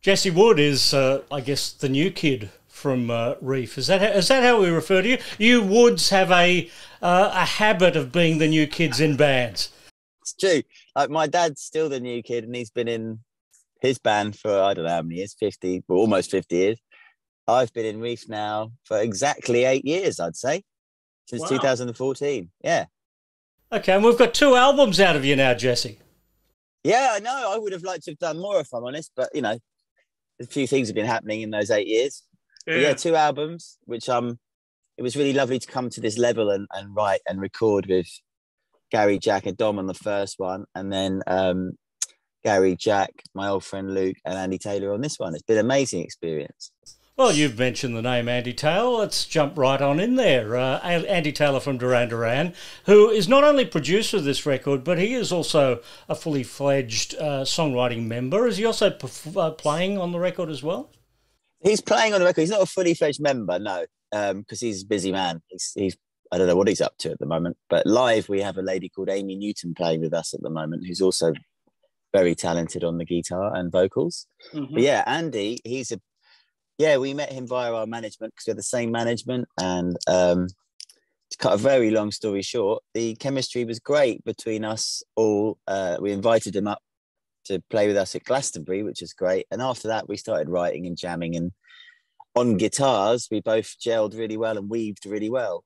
Jesse Wood is, I guess, the new kid from Reef. Is that how we refer to you? You Woods have a habit of being the new kids in bands. It's true. Like my dad's still the new kid, and he's been in his band for I don't know how many years, 50, well, almost 50 years. I've been in Reef now for exactly 8 years, I'd say, since Wow. 2014. Yeah. Okay, and we've got two albums out of you now, Jesse. Yeah, I know. I would have liked to have done more if I'm honest, but a few things have been happening in those 8 years. But yeah, Yeah. two albums, which it was really lovely to come to this level and write and record with Gary, Jack, and Dom on the first one, and then Gary, Jack, my old friend Luke, and Andy Taylor on this one. It's been an amazing experience. Well, you've mentioned the name Andy Taylor. Let's jump right on in there. Andy Taylor from Duran Duran, who is not only producer of this record, but he is also a fully fledged songwriting member. Is he also playing on the record as well? He's playing on the record. He's not a fully fledged member, no, because he's a busy man. He's I don't know what he's up to at the moment. But live, we have a lady called Amy Newton playing with us at the moment, who's also very talented on the guitar and vocals. But yeah, Andy, we met him via our management because we had the same management. And to cut a very long story short, the chemistry was great between us all. We invited him up to play with us at Glastonbury, which is great. And after that, we started writing and jamming. And on guitars, we both gelled really well and weaved really well.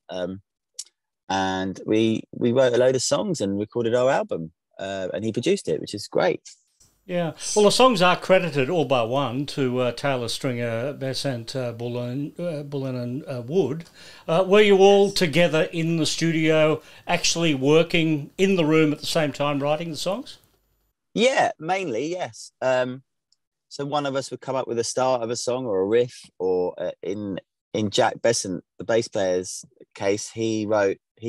And we wrote a load of songs and recorded our album. And he produced it, which is great. Yeah. Well, the songs are credited, all but one, to Taylor, Stringer, Besant, Bullen and Wood. Were you all together in the studio, actually working in the room at the same time, writing the songs? Yeah, mainly, yes. So one of us would come up with a start of a song or a riff, or in Jack Besant, the bass player's case, he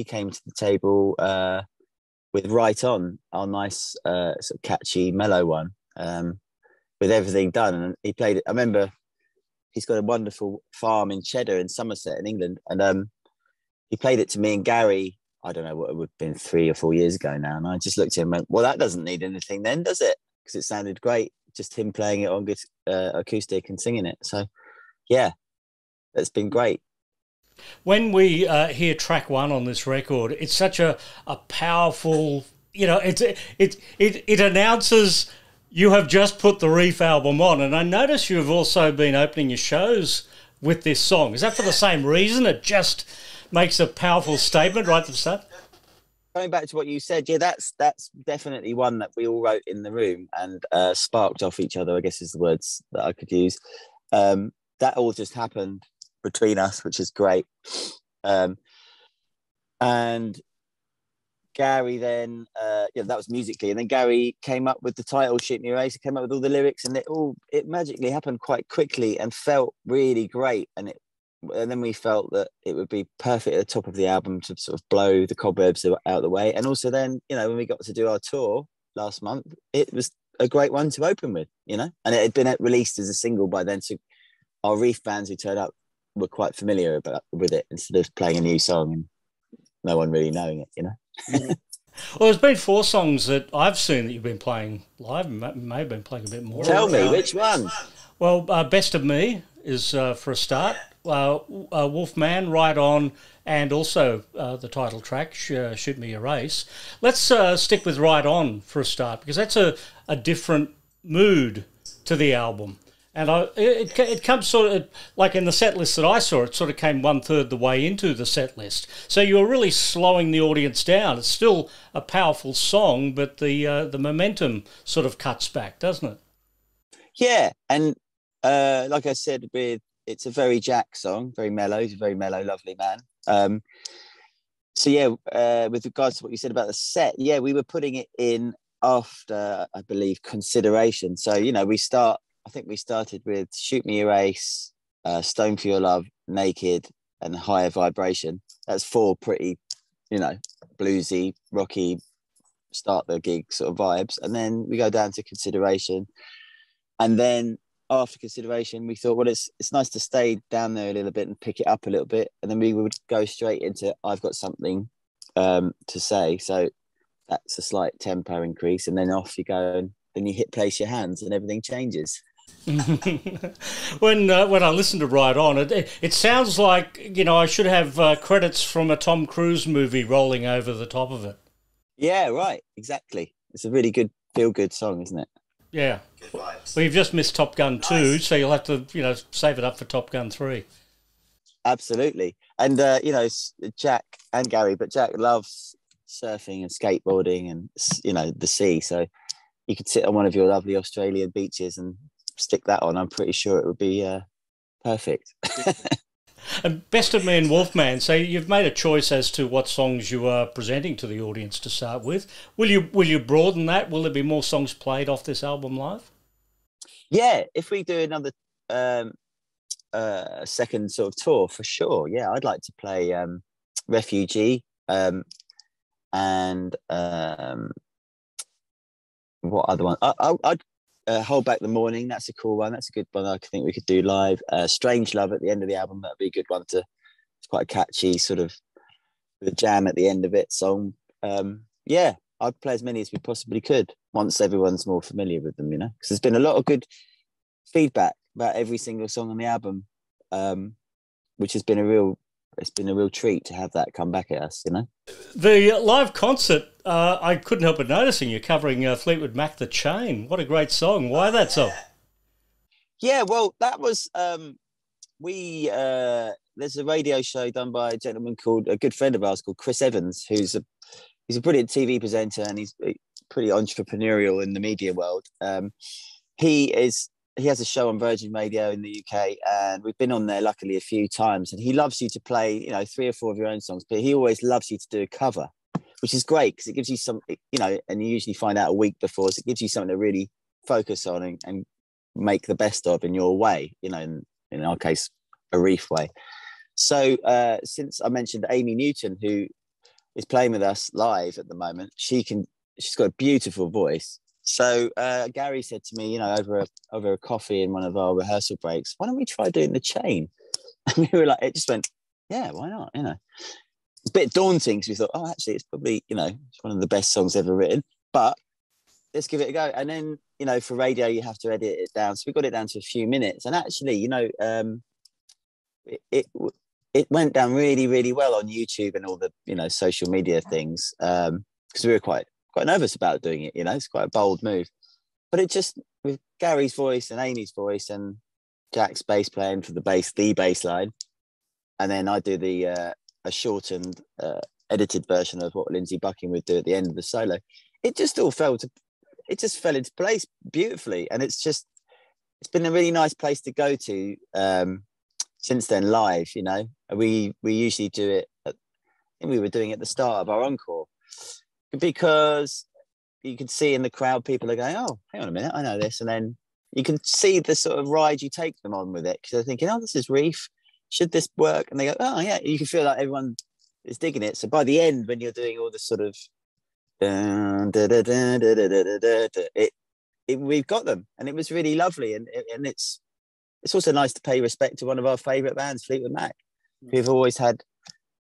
came to the table with Right On, our nice sort of catchy mellow one, with everything done. And he played it. I remember he's got a wonderful farm in Cheddar in Somerset in England. And he played it to me and Gary, I don't know what it would have been 3 or 4 years ago now. And I just looked at him and went, well, that doesn't need anything then, does it? Because it sounded great. Just him playing it on acoustic and singing it. So yeah, it's been great. When we hear track one on this record, it's such a powerful, it announces you have just put the Reef album on. And I notice you've also been opening your shows with this song. Is that for the same reason? It just makes a powerful statement right at the start? Going back to what you said, yeah, that's definitely one that we all wrote in the room and sparked off each other, I guess is the words that I could use. That all just happened between us, which is great. And Gary then, that was musically, and then Gary came up with the title "Shoot Me Race." He came up with all the lyrics, and it magically happened quite quickly and felt really great. And then we felt that it would be perfect at the top of the album to sort of blow the cobwebs out of the way. And also then, when we got to do our tour last month, it was a great one to open with, and it had been released as a single by then. So our Reef fans who turned up were quite familiar with it instead of playing a new song and no one really knowing it. Yeah. Well, there's been 4 songs that I've seen that you've been playing live. May have been playing a bit more. Tell me, which one? Well, Best of Me is for a start. Wolfman, Right On, and also the title track, Shoot Me a Race. Let's stick with Right On for a start, because that's a different mood to the album. And it comes sort of, like in the set list that I saw, it sort of came 1/3 the way into the set list. So you were really slowing the audience down. It's still a powerful song, but the momentum sort of cuts back, doesn't it? Yeah, and like I said, it's a very Jack song, very mellow. He's a very mellow, lovely man. So yeah, with regards to what you said about the set, yeah, we were putting it in after, I believe, Consideration. So I think we started with Shoot Me a Race, Stone for Your Love, Naked, and Higher Vibration. That's 4 pretty, bluesy, rocky, start the gig sort of vibes. And then we go down to Consideration. And then after Consideration, we thought, well, it's nice to stay down there a little bit and pick it up a little bit. And then we would go straight into I've Got Something to Say. So that's a slight tempo increase. And then off you go, and then you hit Place Your Hands and everything changes. When I listen to Ride On, it sounds like I should have credits from a Tom Cruise movie rolling over the top of it. Yeah, right. Exactly. It's a really good, feel good song, isn't it? Yeah. Good vibes. Well, you've just missed Top Gun 2, Nice. so you'll have to save it up for Top Gun 3. Absolutely. And Jack and Gary, but Jack loves surfing and skateboarding and the sea. So you could sit on one of your lovely Australian beaches and stick that on. I'm pretty sure it would be perfect. And Best of Me and Wolfman, so you've made a choice as to what songs you are presenting to the audience to start with. Will you broaden that? Will there be more songs played off this album live? Yeah, if we do another second sort of tour, for sure. Yeah, I'd like to play Refugee and what other one? I'd Hold Back the Morning. That's a cool one. That's a good one. I think we could do live. Strange Love at the end of the album. That'd be a good one to. It's quite a catchy sort of the jam at the end of it song. Yeah, I'd play as many as we possibly could once everyone's more familiar with them. Because there's been a lot of good feedback about every single song on the album, which has been a real treat to have that come back at us. The live concert, I couldn't help but noticing you're covering Fleetwood Mac The Chain. What a great song. Why that song? Yeah, well, that was there's a radio show done by a gentleman called a good friend of ours called Chris Evans, he's a brilliant TV presenter and he's pretty entrepreneurial in the media world. He has a show on Virgin Radio in the UK, and we've been on there luckily a few times. And he loves you to play, 3 or 4 of your own songs, but he always loves you to do a cover, which is great because it gives you some, and you usually find out a week before, so it gives you something to really focus on and make the best of in your way, in our case, a Reef way. So since I mentioned Amy Newton, who is playing with us live at the moment, she's got a beautiful voice. So Gary said to me, over a coffee in one of our rehearsal breaks, why don't we try doing The Chain? And we were like, it just went, yeah, why not? A bit daunting because we thought, oh, actually, it's probably, it's one of the best songs ever written, but let's give it a go. And then, for radio, you have to edit it down. So we got it down to a few minutes. And actually, it went down really, really well on YouTube and all the, social media things because we were quite nervous about doing it. It's quite a bold move, but it just, with Gary's voice and Amy's voice and Jack's bass playing for the bass line, and then I do a shortened edited version of what Lindsey Bucking would do at the end of the solo. It just all fell into place beautifully, and it's been a really nice place to go to since then live. We usually do it I think we were doing it at the start of our encore, because you can see in the crowd people are going, oh, hang on a minute, I know this. And then you can see the sort of ride you take them on with it, because they're thinking, oh, this is Reef, should this work? And they go, oh yeah, you can feel like everyone is digging it. So by the end, when you're doing all the sort of we've got them, and it was really lovely. And it's also nice to pay respect to one of our favorite bands, Fleetwood Mac, who've always had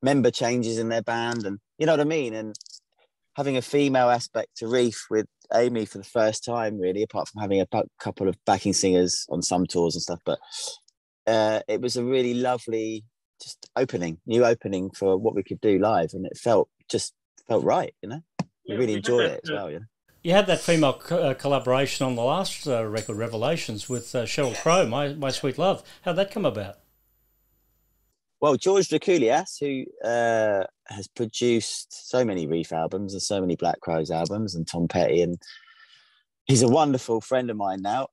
member changes in their band, and you know what I mean. And having a female aspect to Reef with Amy for the first time, really, apart from having a couple of backing singers on some tours and stuff. But it was a really lovely, just new opening for what we could do live, and it felt right. We really enjoyed it as well. You had that female collaboration on the last record, Revelations, with Sheryl Crow, My Sweet Love. How'd that come about? Well, George Drakoulias, who has produced so many Reef albums and so many Black Crowes albums, and Tom Petty, and he's a wonderful friend of mine now.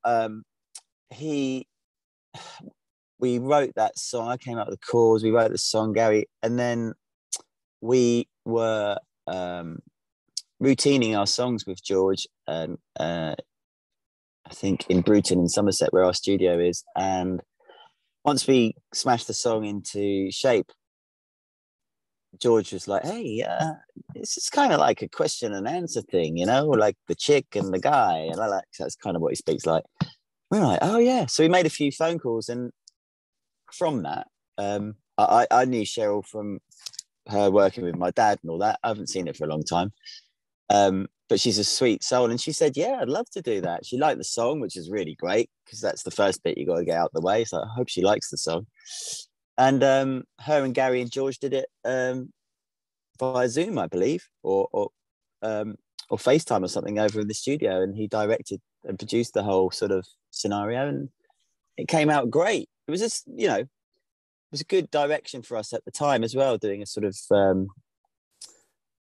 We wrote that song. I came up with the chords. We wrote the song, Gary, and then we were routining our songs with George, and I think in Bruton in Somerset, where our studio is, and once we smashed the song into shape, George was like, hey, this is kind of like a question and answer thing, like the chick and the guy. And that's kind of what he speaks like. We're like, oh yeah. So we made a few phone calls, and from that, I knew Sheryl from her working with my dad and all that. I haven't seen it for a long time. but she's a sweet soul. And she said, yeah, I'd love to do that. She liked the song, which is really great, because that's the first bit you got to get out the way. So I hope she likes the song. And her and Gary and George did it via Zoom, I believe, or FaceTime or something over in the studio. And he directed and produced the whole sort of scenario. And it came out great. It was just, you know, it was a good direction for us at the time as well, doing a sort of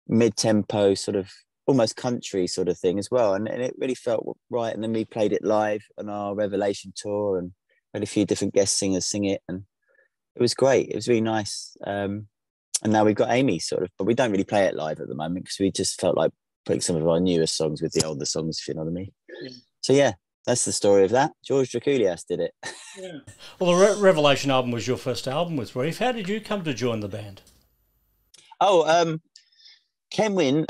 mid-tempo sort of almost country sort of thing as well, and it really felt right. And then we played it live on our Revelation tour and had a few different guest singers sing it, and it was great. It was really nice. And now we've got Amy sort of, but we don't really play it live at the moment because we just felt like putting some of our newest songs with the older songs, if you know what I mean. Yeah. So yeah, that's the story of that. George Drakoulias did it. Yeah. Well, the Revelation album was your first album with Reef. How did you come to join the band? Oh, Kenwyn,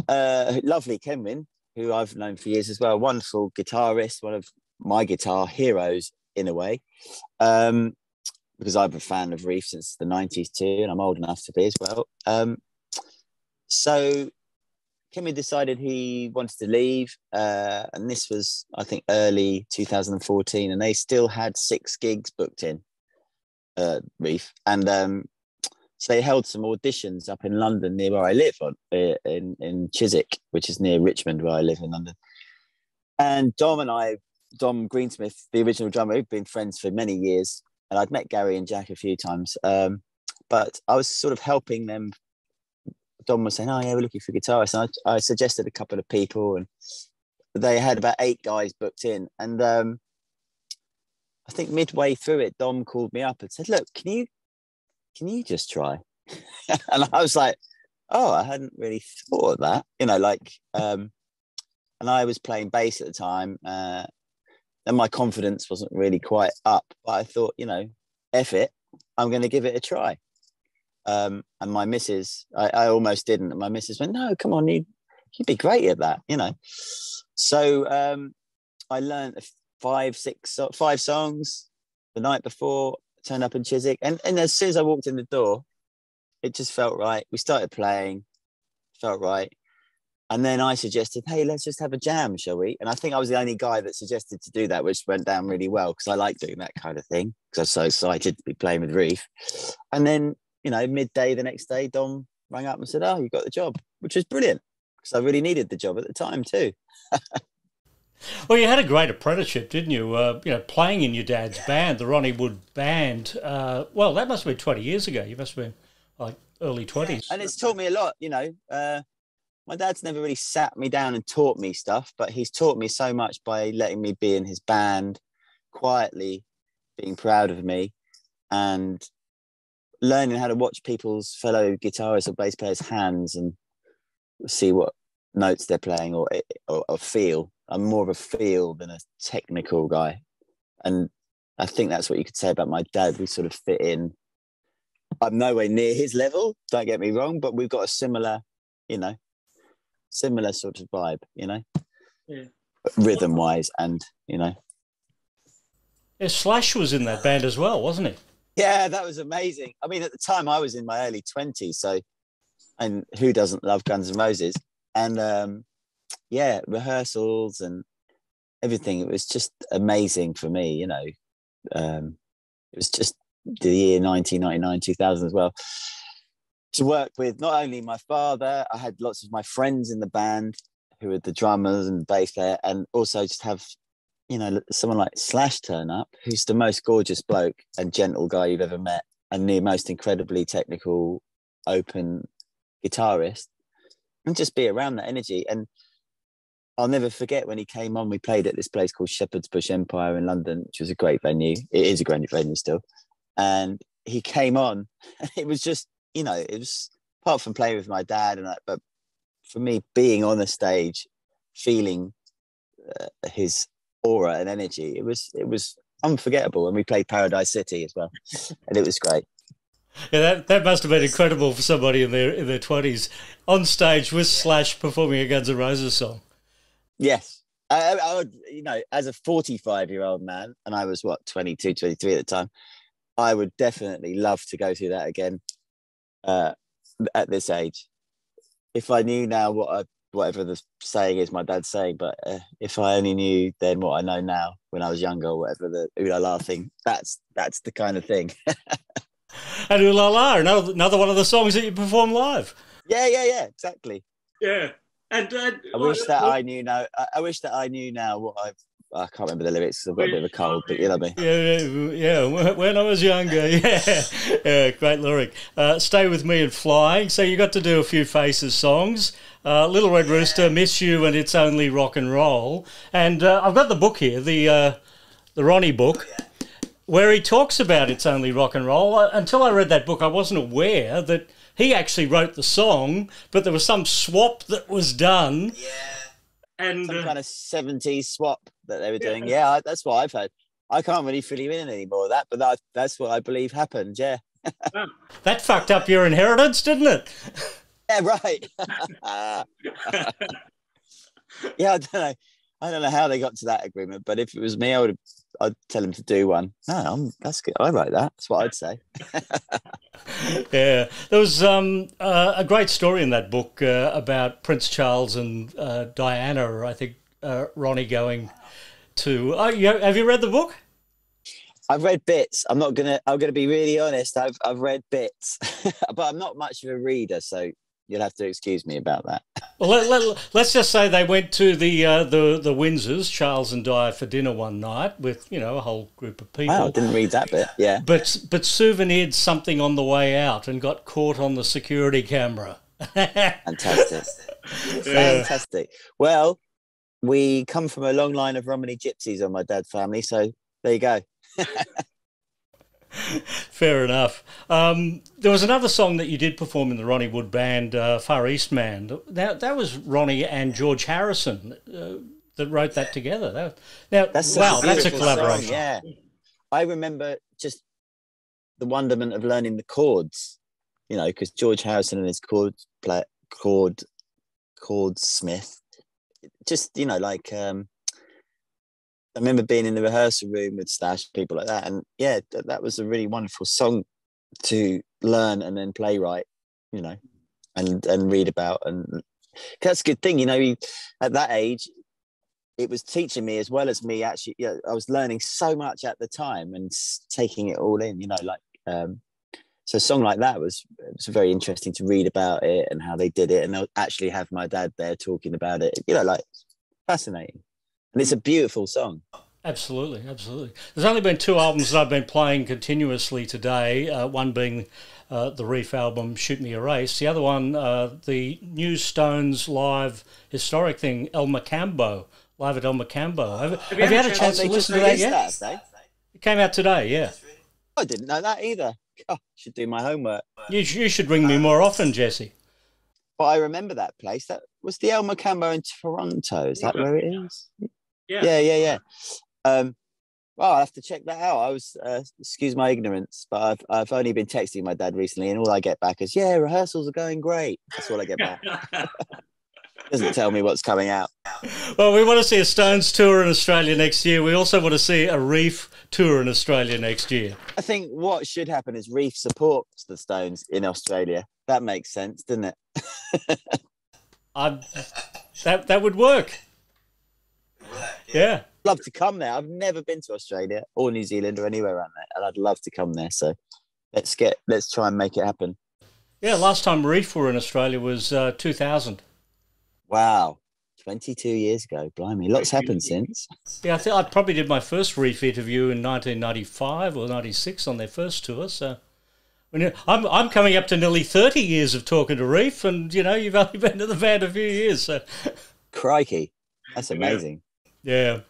lovely Kenwyn, who I've known for years as well, wonderful guitarist, one of my guitar heroes in a way, because I'm a fan of Reef since the 90s too, and I'm old enough to be as well. So Kenwyn decided he wanted to leave, and this was, I think, early 2014, and they still had 6 gigs booked in, Reef, and so they held some auditions up in London near where I live, in Chiswick, which is near Richmond, where I live in London. And Dom Greensmith, the original drummer, we've been friends for many years, and I'd met Gary and Jack a few times. But I was sort of helping them. Dom was saying, oh yeah, we're looking for guitarists. And I suggested a couple of people, and they had about 8 guys booked in. And I think midway through it, Dom called me up and said, look, can you just try? And I was like, oh, I hadn't really thought of that, you know, like, and I was playing bass at the time, and my confidence wasn't really quite up, but I thought, you know, F it, I'm going to give it a try. And my missus, I almost didn't, and my missus went, no, come on, you'd be great at that, you know. So I learned 5 songs the night before, turned up in Chiswick, and as soon as I walked in the door, it just felt right. We started playing, felt right. And then I suggested, hey, let's just have a jam, shall we? And I think I was the only guy that suggested to do that, which went down really well, because I like doing that kind of thing, because I was so excited to be playing with Reef. And then, you know, midday the next day, Dom rang up and said, oh, you got the job, which was brilliant, because I really needed the job at the time too. Well, you had a great apprenticeship, didn't you? You know, playing in your dad's band, the Ronnie Wood Band. Well, that must have been 20 years ago. You must have been like early 20s. And it's taught me a lot, you know. My dad's never really sat me down and taught me stuff, but he's taught me so much by letting me be in his band, quietly being proud of me, and learning how to watch people's fellow guitarists or bass players' hands and see what notes they're playing or feel. I'm more of a feel than a technical guy. And I think that's what you could say about my dad. We sort of fit in. I'm nowhere near his level, don't get me wrong, but we've got a similar, you know, similar sort of vibe, you know, yeah, rhythm wise, and, you know. Yeah, Slash was in that band as well, wasn't he? Yeah, that was amazing. I mean, at the time I was in my early 20s, so, and who doesn't love Guns N' Roses? And yeah, rehearsals and everything. It was just amazing for me, you know. It was just the year 1999, 2000 as well. To work with not only my father, I had lots of my friends in the band who were the drummers and bass player, and also just have, you know, someone like Slash turn up, who's the most gorgeous bloke and gentle guy you've ever met, and the most incredibly technical, open guitarist, and just be around that energy. And I'll never forget when he came on, we played at this place called Shepherd's Bush Empire in London, which was a great venue. It is a great venue still. And he came on, and it was just, you know, it was, apart from playing with my dad and that, but for me, being on the stage, feeling his aura and energy, it was unforgettable. And we played Paradise City as well, and it was great. Yeah, that must have been incredible for somebody in their 20s on stage with Slash performing a Guns N' Roses song. Yes. I would, you know, as a 45-year-old man, and I was, 22, 23 at the time, I would definitely love to go through that again at this age. If I knew now what whatever the saying is my dad's saying, but if I only knew then what I know now when I was younger, or whatever the ooh la la thing, that's the kind of thing. And Ooh La La, another one of the songs that you perform live. Yeah, exactly. Yeah. And I wish that I knew now. I wish that I knew now what I can't remember the lyrics. I've got a bit of a cold, but you know me. Yeah. When I was younger, yeah, great lyric. Stay With Me and Flying. So you got to do a few Faces songs. Little Red Rooster, Miss You, and It's Only Rock and Roll. And I've got the book here, the Ronnie book, where he talks about It's Only Rock and Roll. Until I read that book, I wasn't aware that he actually wrote the song, but there was some swap that was done. Yeah. And some kind of 70s swap that they were doing. Yeah, that's what I've heard. I can't really fill you in anymore of that, but that's what I believe happened, yeah. That fucked up your inheritance, didn't it? Yeah, right. Yeah, I don't know how they got to that agreement, but if it was me, I'd tell him to do one. No, that's good. I write that. That's what I'd say. Yeah, there was a great story in that book about Prince Charles and Diana. I think Ronnie going to. Have you read the book? I've read bits. I'm gonna be really honest. I've read bits, but I'm not much of a reader, so you'll have to excuse me about that. Well, let's just say they went to the Windsors, Charles and Di, for dinner one night with a whole group of people. Wow, I didn't read that bit. Yeah, but souvenired something on the way out and got caught on the security camera. Fantastic, fantastic. Well, we come from a long line of Romany gypsies on my dad's family, so there you go. Fair enough. There was another song that you did perform in the Ronnie Wood band, Far East Man. That was Ronnie and George Harrison that wrote that together. That's a collaboration. Song, yeah, I remember just the wonderment of learning the chords, because George Harrison and his chord smith, just I remember being in the rehearsal room with Stash, people like that. And yeah, that was a really wonderful song to learn and then play right, and read about. And that's a good thing, at that age, it was teaching me as well as me actually, I was learning so much at the time and taking it all in, so a song like that it was very interesting to read about it and how they did it. And they'll actually have my dad there talking about it, fascinating. And it's a beautiful song. Absolutely. There's only been 2 albums that I've been playing continuously today, one being the Reef album, Shoot Me a Race. The other one, the new Stones live historic thing, El Macambo, live at El Macambo. Have you had a chance to listen to that yet? It came out today, yeah. I didn't know that either. God, I should do my homework. You should ring me more often, Jesse. But I remember that place. That was the El Macambo in Toronto. Is that where it is? Yeah. Well, I'll have to check that out. I was, excuse my ignorance, but I've only been texting my dad recently, and all I get back is, yeah, rehearsals are going great. That's all I get back. Doesn't tell me what's coming out. Well, we want to see a Stones tour in Australia next year. We also want to see a Reef tour in Australia next year. I think what should happen is Reef supports the Stones in Australia. That makes sense, doesn't it? That would work. Yeah. I'd love to come there. I've never been to Australia or New Zealand or anywhere around there, and I'd love to come there. So let's try and make it happen. Yeah, last time Reef were in Australia was 2000. Wow, 22 years ago. Blimey, lots happened since. Yeah, I think I probably did my first Reef interview in 1995 or 96 on their first tour. So I'm coming up to nearly 30 years of talking to Reef, and you've only been to the band a few years. So. Crikey, that's amazing. Yeah.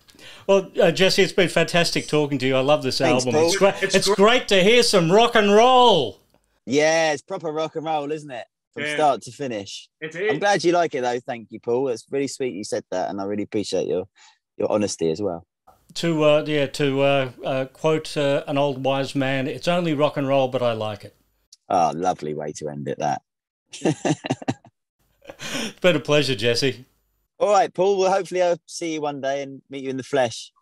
Well, Jesse, it's been fantastic talking to you. I love this Thanks, album. Paul. It's great to hear some rock and roll. Yeah, it's proper rock and roll, isn't it? From start to finish. It is. I'm glad you like it, though. Thank you, Paul. It's really sweet you said that, and I really appreciate your honesty as well. To quote an old wise man, it's only rock and roll, but I like it. Oh, lovely way to end it, that. It's been a pleasure, Jesse. All right, Paul. Well, hopefully I'll see you one day and meet you in the flesh.